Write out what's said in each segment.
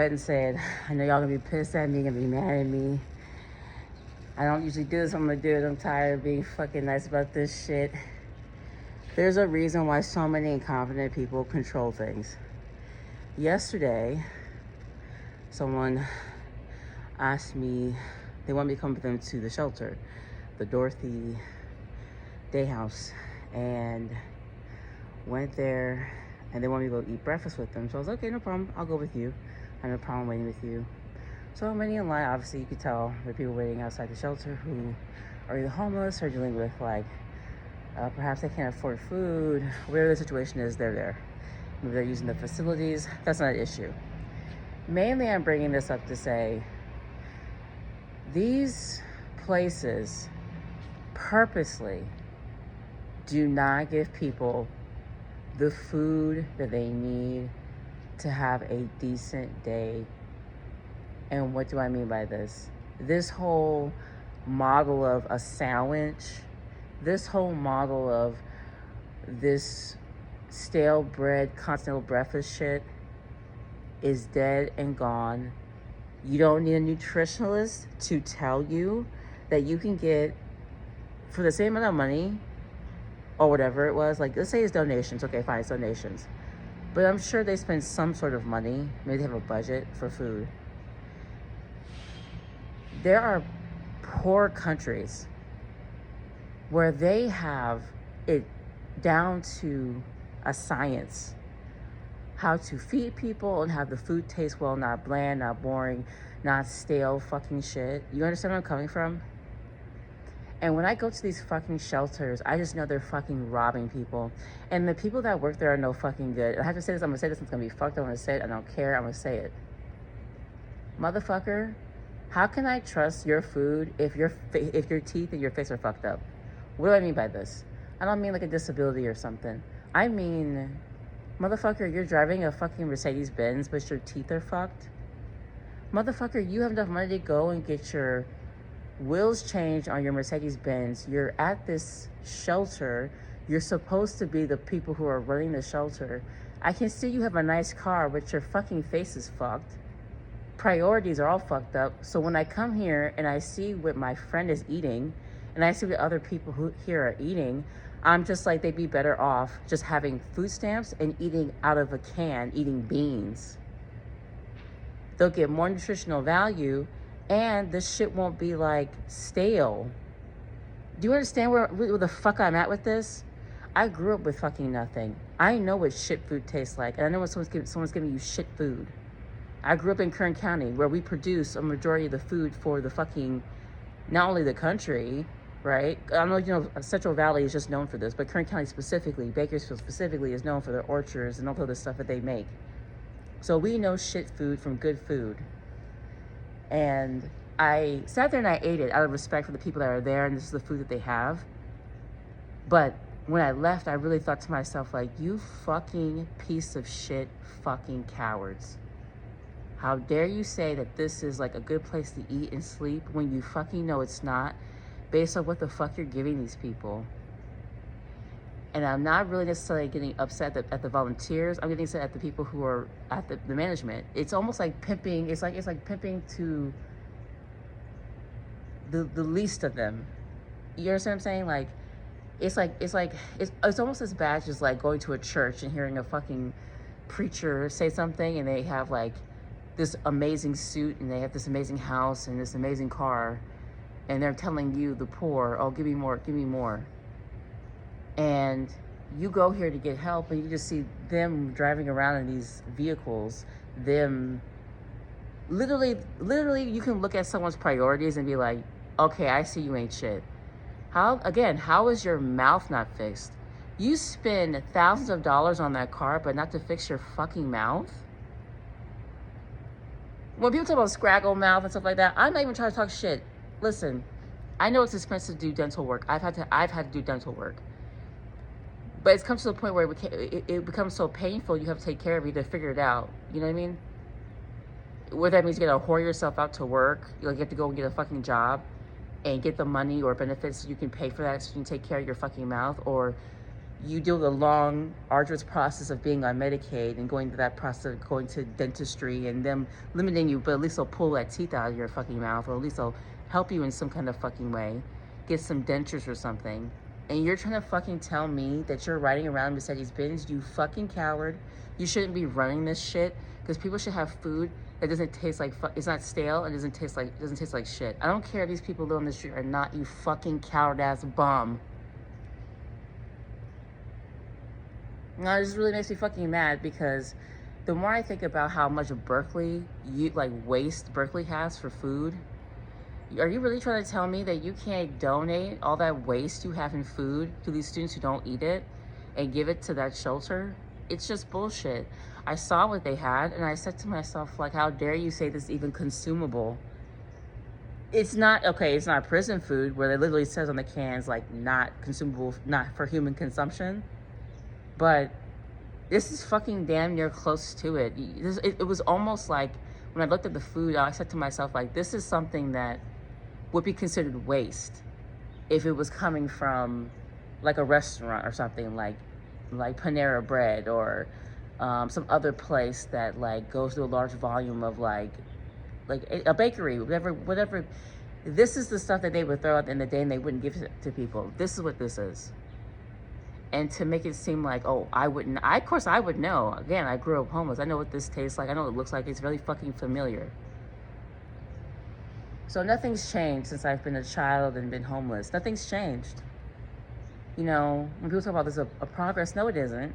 And said, I know y'all gonna be pissed at me, gonna be mad at me. I don't usually do this, I'm gonna do it. I'm tired of being fucking nice about this shit. There's a reason why so many incompetent people control things. Yesterday, someone asked me, they want me to come with them to the shelter, the Dorothy Day House, and went there, and they want me to go eat breakfast with them. So I was like, okay, no problem, I'll go with you. I have no problem waiting with you. So I'm waiting in line. Obviously, you could tell there are people waiting outside the shelter who are either homeless or dealing with perhaps they can't afford food. Whatever the situation is, they're there. Maybe they're using the facilities. That's not an issue. Mainly, I'm bringing this up to say these places purposely do not give people the food that they need to have a decent day. And what do I mean by this? This whole model of a sandwich, this whole model of this stale bread, continental breakfast shit is dead and gone. You don't need a nutritionalist to tell you that you can get, for the same amount of money, or whatever it was, like let's say it's donations, okay fine, it's donations. But I'm sure they spend some sort of money, maybe they have a budget for food. There are poor countries where they have it down to a science how to feed people and have the food taste well, not bland, not boring, not stale fucking shit. You understand where I'm coming from? And when I go to these fucking shelters, I just know they're fucking robbing people. And the people that work there are no fucking good. I have to say this, I'm gonna say this, it's gonna be fucked up, I'm gonna say it, I don't care, I'm gonna say it. Motherfucker, how can I trust your food if your teeth and your face are fucked up? What do I mean by this? I don't mean like a disability or something. I mean, motherfucker, you're driving a fucking Mercedes Benz, but your teeth are fucked. Motherfucker, you have enough money to go and get your wheels changed on your Mercedes Benz. You're at this shelter. You're supposed to be the people who are running the shelter. I can see you have a nice car, but your fucking face is fucked. Priorities are all fucked up. So when I come here and I see what my friend is eating, and I see what other people who here are eating, I'm just like, they'd be better off just having food stamps and eating out of a can, eating beans. They'll get more nutritional value, and this shit won't be like stale. Do you understand where the fuck I'm at with this? I grew up with fucking nothing. I know what shit food tastes like, and I know when someone's giving you shit food. I grew up in Kern County, where we produce a majority of the food for the fucking, not only the country, right? I know, Central Valley is just known for this, but Kern County specifically, Bakersfield specifically, is known for their orchards and all of the stuff that they make. So we know shit food from good food. And I sat there and I ate it out of respect for the people that are there, and this is the food that they have. But when I left, I really thought to myself, like, you fucking piece of shit fucking cowards. How dare you say that this is like a good place to eat and sleep when you fucking know it's not, based on what the fuck you're giving these people. And I'm not really necessarily getting upset at the volunteers. I'm getting upset at the people who are at the management. It's almost like pimping. It's like pimping to the least of them. You understand what I'm saying? Like, it's almost as bad as like going to a church and hearing a fucking preacher say something, and they have like this amazing suit, and they have this amazing house and this amazing car, and they're telling you, the poor, oh, give me more, give me more. And you go here to get help, and you just see them driving around in these vehicles, them literally you can look at someone's priorities and be like, okay, I see you ain't shit. How is your mouth not fixed? You spend thousands of dollars on that car, but not to fix your fucking mouth? When people talk about scraggle mouth and stuff like that, I'm not even trying to talk shit. Listen, I know it's expensive to do dental work. I've had to do dental work. But it's come to the point where it becomes so painful, you have to take care of it to figure it out. You know what I mean? Whether that means you gotta whore yourself out to work, you have to go and get a fucking job and get the money or benefits so you can pay for that, so you can take care of your fucking mouth, or you do the long, arduous process of being on Medicaid and going through that process of going to dentistry and them limiting you, but at least they'll pull that teeth out of your fucking mouth, or at least they'll help you in some kind of fucking way, get some dentures or something. And you're trying to fucking tell me that you're riding around Mercedes-Benz, you fucking coward. You shouldn't be running this shit, because people should have food that doesn't taste like, it's not stale and doesn't taste like shit. I don't care if these people live on the street or not, you fucking coward-ass bum. No, it just really makes me fucking mad, because the more I think about how much Berkeley, waste Berkeley has for food, are you really trying to tell me that you can't donate all that waste you have in food to these students who don't eat it and give it to that shelter? It's just bullshit. I saw what they had and I said to myself, like, how dare you say this is even consumable? It's not, okay, it's not prison food where it literally says on the cans, like, not consumable, not for human consumption. But this is fucking damn near close to it. It was almost like, when I looked at the food, I said to myself, like, this is something that would be considered waste if it was coming from like a restaurant or something like Panera Bread or some other place that like goes through a large volume of like a bakery, whatever. This is the stuff that they would throw out in the day and they wouldn't give it to people. This is what this is. And to make it seem like, oh, of course I would know. Again, I grew up homeless. I know what this tastes like. I know what it looks like. It's really fucking familiar. So nothing's changed since I've been a child and been homeless. Nothing's changed. You know, when people talk about this a progress, no, it isn't.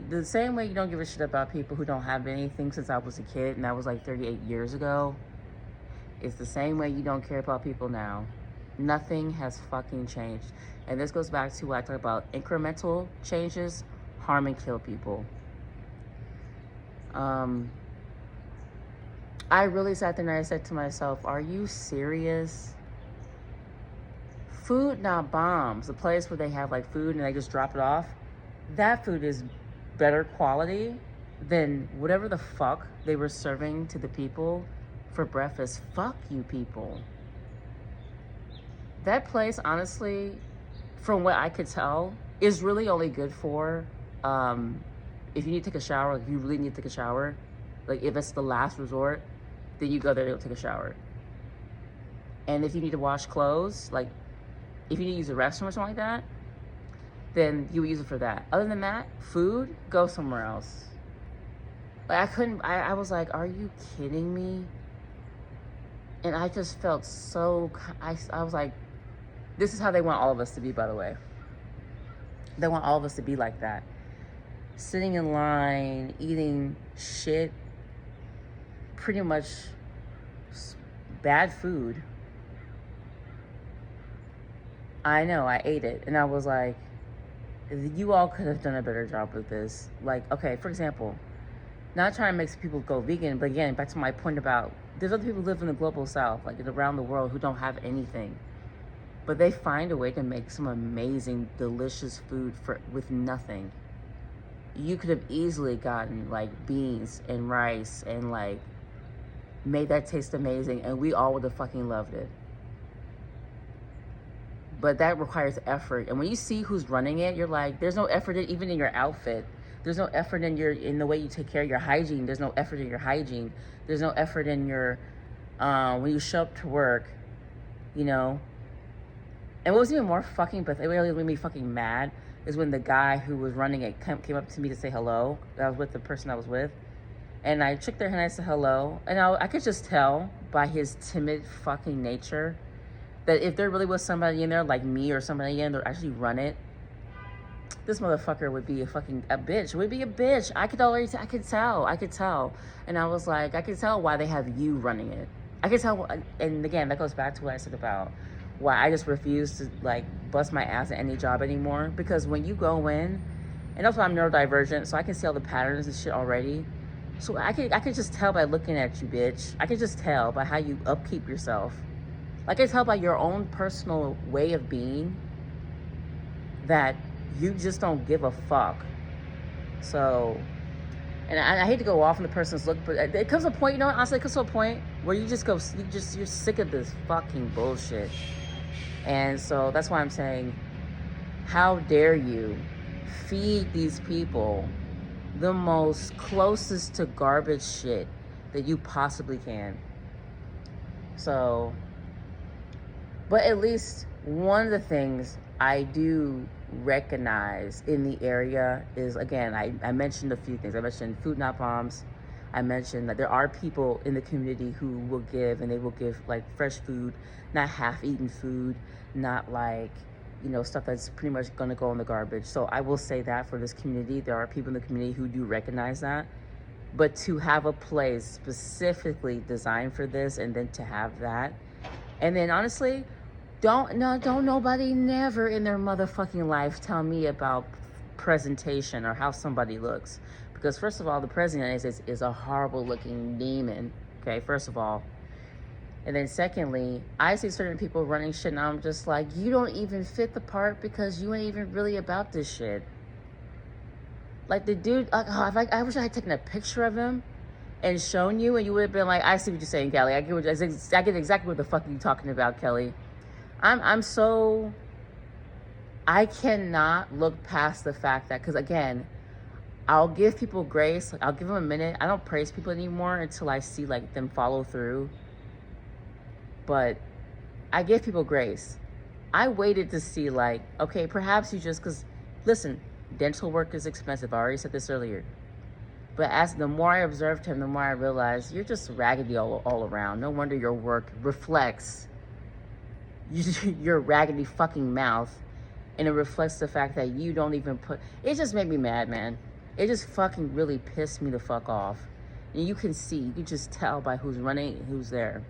The same way you don't give a shit about people who don't have anything since I was a kid, and that was like 38 years ago, it's the same way you don't care about people now. Nothing has fucking changed. And this goes back to what I talk about, incremental changes harm and kill people. I really sat there and I said to myself, are you serious? Food Not Bombs, the place where they have like food and they just drop it off, that food is better quality than whatever the fuck they were serving to the people for breakfast. Fuck you people. That place, honestly, from what I could tell, is really only good for if you need to take a shower, like if you really need to take a shower, like if it's the last resort, then you go there to take a shower. And if you need to wash clothes, like if you need to use a restroom or something like that, then you would use it for that. Other than that, food, go somewhere else. Like I was like, are you kidding me? And I just felt so, I was like, this is how they want all of us to be, by the way. They want all of us to be like that. Sitting in line, eating shit, pretty much bad food. I know, I ate it. And I was like, you all could have done a better job with this. Like, okay, for example, not trying to make people go vegan, but again, back to my point about there's other people who live in the global south, like around the world, who don't have anything. But they find a way to make some amazing, delicious food with nothing. You could have easily gotten like beans and rice and like made that taste amazing, and we all would have fucking loved it. But that requires effort. And when you see who's running it, you're like, there's no effort even in your outfit. There's no effort in the way you take care of your hygiene. There's no effort in your hygiene. There's no effort in your, when you show up to work, you know. And what was even more fucking, but it really made me fucking mad, is when the guy who was running it came up to me to say hello. I was with the person I was with. And I shook their hand and I said hello. And I could just tell by his timid fucking nature that if there really was somebody in there like me or somebody in there to actually run it, this motherfucker would be a bitch. Would be a bitch. I could tell. And I was like, I could tell why they have you running it. I could tell, and again, that goes back to what I said about why I just refuse to like bust my ass at any job anymore. Because when you go in, and also I'm neurodivergent, so I can see all the patterns and shit already. So I could just tell by looking at you, bitch. I could just tell by how you upkeep yourself. I can tell by your own personal way of being that you just don't give a fuck. So, and I hate to go off on the person's look, but it comes to a point, you know, honestly, it comes to a point where you're sick of this fucking bullshit. And so that's why I'm saying, how dare you feed these people the most closest to garbage shit that you possibly can. So, but at least one of the things I do recognize in the area is, again, I mentioned a few things. I mentioned food not bombs. I mentioned that there are people in the community who will give, and they will give like fresh food, not half-eaten food, not like, you know, stuff that's pretty much gonna go in the garbage. So I will say that for this community, there are people in the community who do recognize that. But to have a place specifically designed for this, and then to have that, and then honestly, don't nobody never in their motherfucking life tell me about presentation or how somebody looks. Because first of all, the president is a horrible looking demon. Okay, first of all. And then secondly, I see certain people running shit and I'm just like, you don't even fit the part because you ain't even really about this shit. Like the dude, I wish I had taken a picture of him and shown you, and you would have been like, I see what you're saying, Kelly. I get exactly what the fuck you're talking about, Kelly. I cannot look past the fact that, because again, I'll give people grace. Like, I'll give them a minute. I don't praise people anymore until I see like them follow through. But I give people grace. I waited to see like, okay, perhaps you just, because listen, dental work is expensive. I already said this earlier. But as the more I observed him, the more I realized you're just raggedy all around. No wonder your work reflects your raggedy fucking mouth, and it reflects the fact that you don't even put. It just made me mad, man. It just fucking really pissed me the fuck off. And you can just tell by who's running, who's there.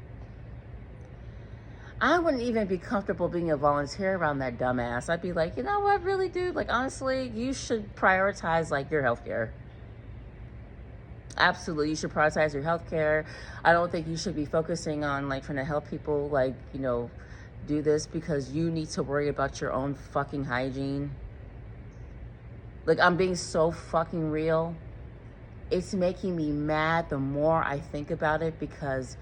I wouldn't even be comfortable being a volunteer around that dumbass. I'd be like, you know what, really, dude? Like, honestly, you should prioritize like your healthcare. Absolutely, you should prioritize your healthcare. I don't think you should be focusing on like trying to help people, like, you know, do this because you need to worry about your own fucking hygiene. Like, I'm being so fucking real. It's making me mad the more I think about it, because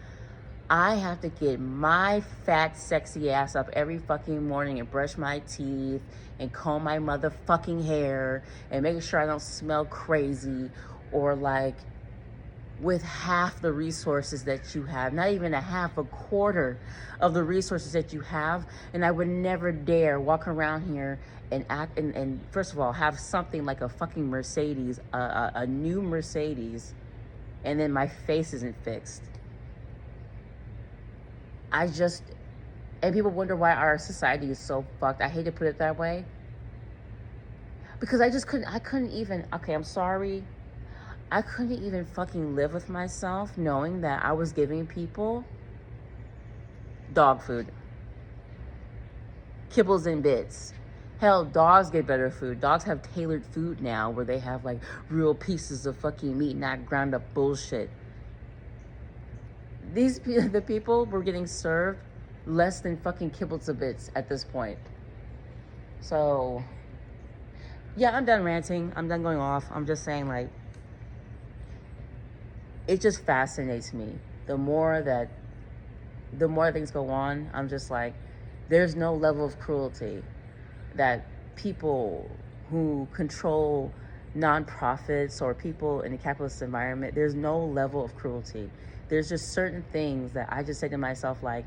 I have to get my fat, sexy ass up every fucking morning and brush my teeth and comb my motherfucking hair and make sure I don't smell crazy, or like with half the resources that you have, not even a half, a quarter of the resources that you have. And I would never dare walk around here and act and first of all, have something like a fucking Mercedes, a new Mercedes, and then my face isn't fixed. And people wonder why our society is so fucked. I hate to put it that way, because I couldn't even, okay, I'm sorry, I couldn't even fucking live with myself knowing that I was giving people dog food, kibbles and bits. Hell, dogs get better food. Dogs have tailored food now where they have like real pieces of fucking meat, not ground up bullshit. The people were getting served less than fucking kibbles and bits at this point. So, yeah, I'm done ranting. I'm done going off. I'm just saying, like, it just fascinates me. The more things go on, I'm just like, there's no level of cruelty that people who control nonprofits or people in a capitalist environment, there's no level of cruelty. There's just certain things that I just say to myself, like,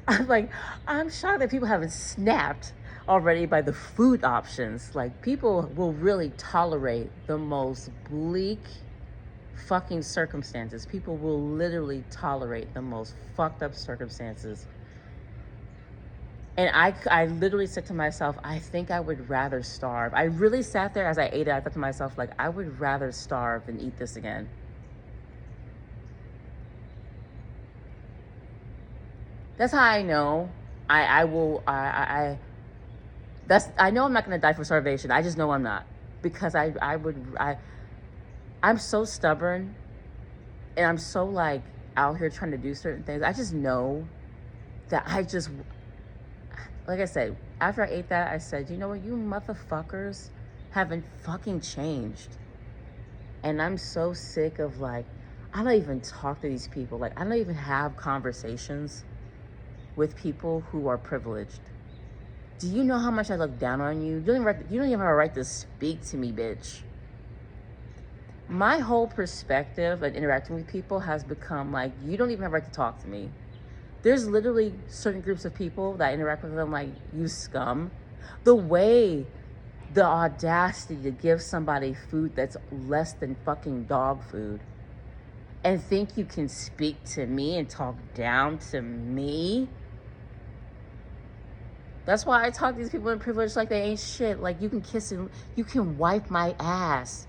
I'm shocked that people haven't snapped already by the food options. Like, people will really tolerate the most bleak fucking circumstances. People will literally tolerate the most fucked up circumstances. And I literally said to myself, I think I would rather starve. I really sat there as I ate it. I thought to myself, like, I would rather starve than eat this again. That's how I know I know I'm not gonna die for starvation. I just know I'm not, because I'm so stubborn, and I'm so like out here trying to do certain things. I just know that like I said, after I ate that, I said, you know what, you motherfuckers haven't fucking changed. And I'm so sick of, like, I don't even talk to these people. Like, I don't even have conversations with people who are privileged. Do you know how much I look down on you? You don't even have a right to speak to me, bitch. My whole perspective of interacting with people has become like, you don't even have a right to talk to me. There's literally certain groups of people that I interact with them like, you scum. The audacity to give somebody food that's less than fucking dog food and think you can speak to me and talk down to me. That's why I talk to these people in privilege like they ain't shit. Like, you can kiss and you can wipe my ass.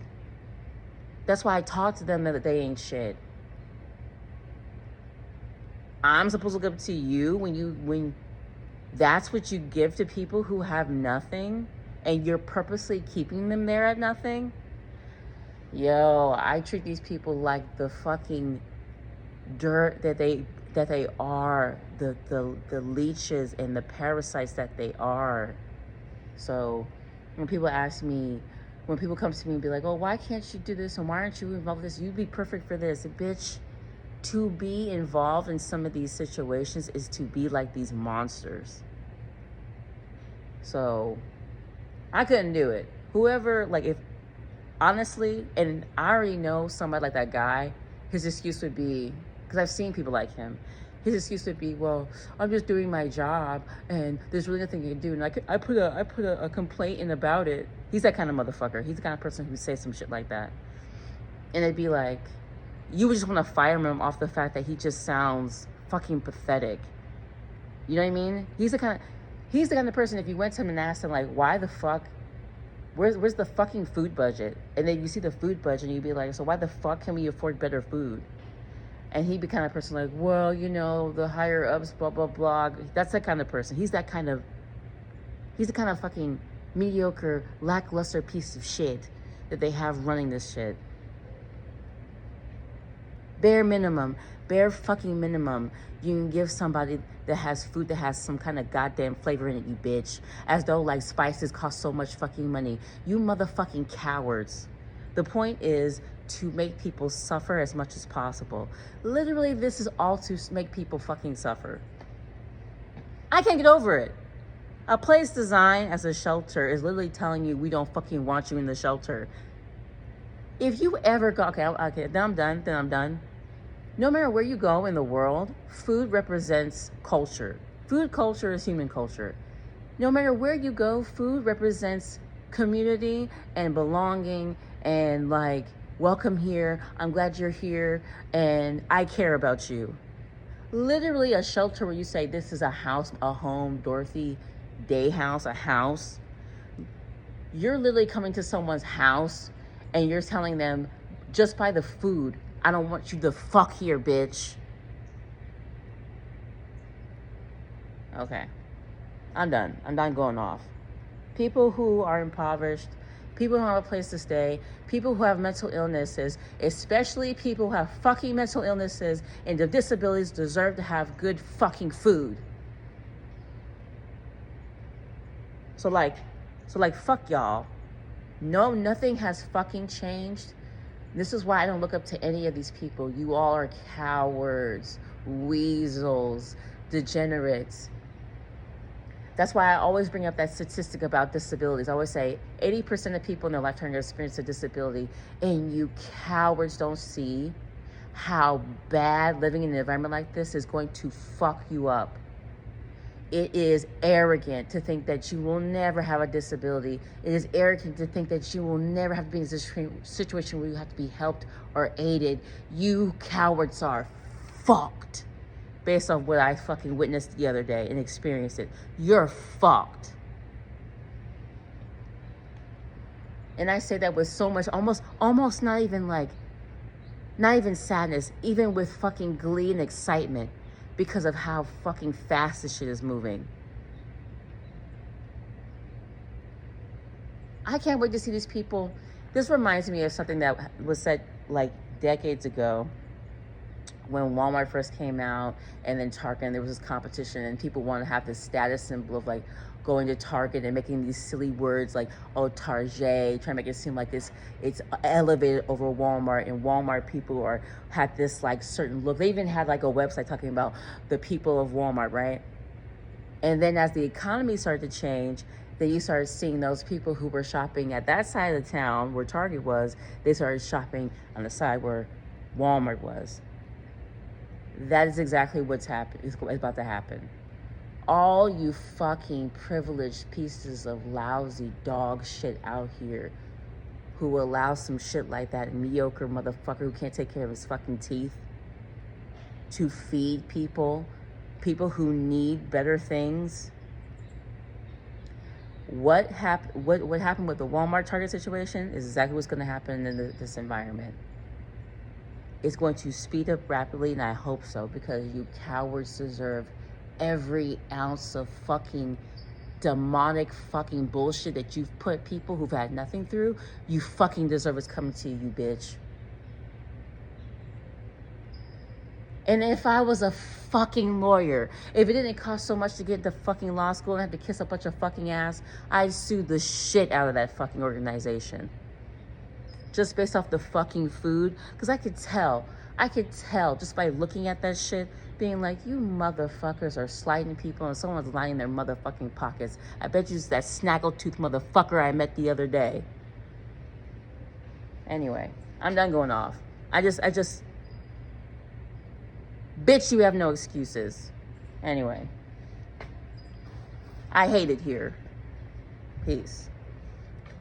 That's why I talk to them that they ain't shit. I'm supposed to look up to you when that's what you give to people who have nothing and you're purposely keeping them there at nothing? Yo, I treat these people like the fucking dirt that they are, the leeches and the parasites that they are. So when people come to me and be like, oh, why can't you do this and why aren't you involved with this? You'd be perfect for this. Bitch, to be involved in some of these situations is to be like these monsters. So I couldn't do it. Whoever, like, if honestly, and I already know somebody like that guy, his excuse would be, because I've seen people like him, his excuse would be, well, I'm just doing my job and there's really nothing you can do. And I put a complaint in about it. He's that kind of motherfucker. He's the kind of person who says some shit like that. And it'd be like, you would just want to fire him off the fact that he just sounds fucking pathetic. You know what I mean? He's the kind of person, if you went to him and asked him, like, why the fuck, where's the fucking food budget? And then you see the food budget and you'd be like, so why the fuck can we afford better food? And he'd be the kind of person like, well, you know, the higher ups, blah, blah, blah. That's the kind of person. He's the kind of fucking mediocre, lackluster piece of shit that they have running this shit. Bare fucking minimum, you can give somebody that has food that has some kind of goddamn flavor in it, you bitch. As though, like, spices cost so much fucking money. You motherfucking cowards. The point is to make people suffer as much as possible. Literally, this is all to make people fucking suffer. I can't get over it. A place designed as a shelter is literally telling you we don't fucking want you in the shelter. If you ever go, okay, then I'm done. No matter where you go in the world, food represents culture. Food culture is human culture. No matter where you go, food represents community and belonging and, like, welcome here, I'm glad you're here, and I care about you. Literally a shelter where you say this is a house, a home, Dorothy Day house, a house. You're literally coming to someone's house and you're telling them, just by the food, I don't want you to fuck here, bitch. Okay. I'm done going off. People who are impoverished, people who don't have a place to stay, people who have mental illnesses, especially people who have fucking mental illnesses and disabilities, deserve to have good fucking food. So like, fuck y'all. No, nothing has fucking changed. This is why I don't look up to any of these people. You all are cowards, weasels, degenerates. That's why I always bring up that statistic about disabilities. I always say 80% of people in their lifetime experience a disability, and you cowards don't see how bad living in an environment like this is going to fuck you up. It is arrogant to think that you will never have a disability. It is arrogant to think that you will never have to be in a situation where you have to be helped or aided. You cowards are fucked. Based on what I fucking witnessed the other day and experienced it. You're fucked. And I say that with so much, almost not even sadness, even with fucking glee and excitement, because of how fucking fast this shit is moving. I can't wait to see these people. This reminds me of something that was said like decades ago when Walmart first came out, and then Target, and there was this competition, and people wanted to have this status symbol of, like, going to Target and making these silly words like, oh, Target, trying to make it seem like it's elevated over Walmart, and Walmart people had this, like, certain look. They even had, like, a website talking about the people of Walmart, right? And then as the economy started to change, then you started seeing those people who were shopping at that side of the town where Target was, they started shopping on the side where Walmart was. That is exactly what's happened. It's about to happen. All you fucking privileged pieces of lousy dog shit out here who will allow some shit like that, mediocre motherfucker who can't take care of his fucking teeth, to feed people who need better things. What happened with the Walmart Target situation is exactly what's going to happen in this environment. It's going to speed up rapidly, and I hope so, because you cowards deserve every ounce of fucking demonic fucking bullshit that you've put people who've had nothing through. You fucking deserve what's coming to you, bitch. And if I was a fucking lawyer, if it didn't cost so much to get into fucking law school and have to kiss a bunch of fucking ass, I'd sue the shit out of that fucking organization. Just based off the fucking food. Because I could tell just by looking at that shit, being like, you motherfuckers are sliding people and someone's lining their motherfucking pockets. I bet you it's that snaggletooth motherfucker I met the other day. Anyway, I'm done going off. I just, bitch, you have no excuses. Anyway, I hate it here. Peace.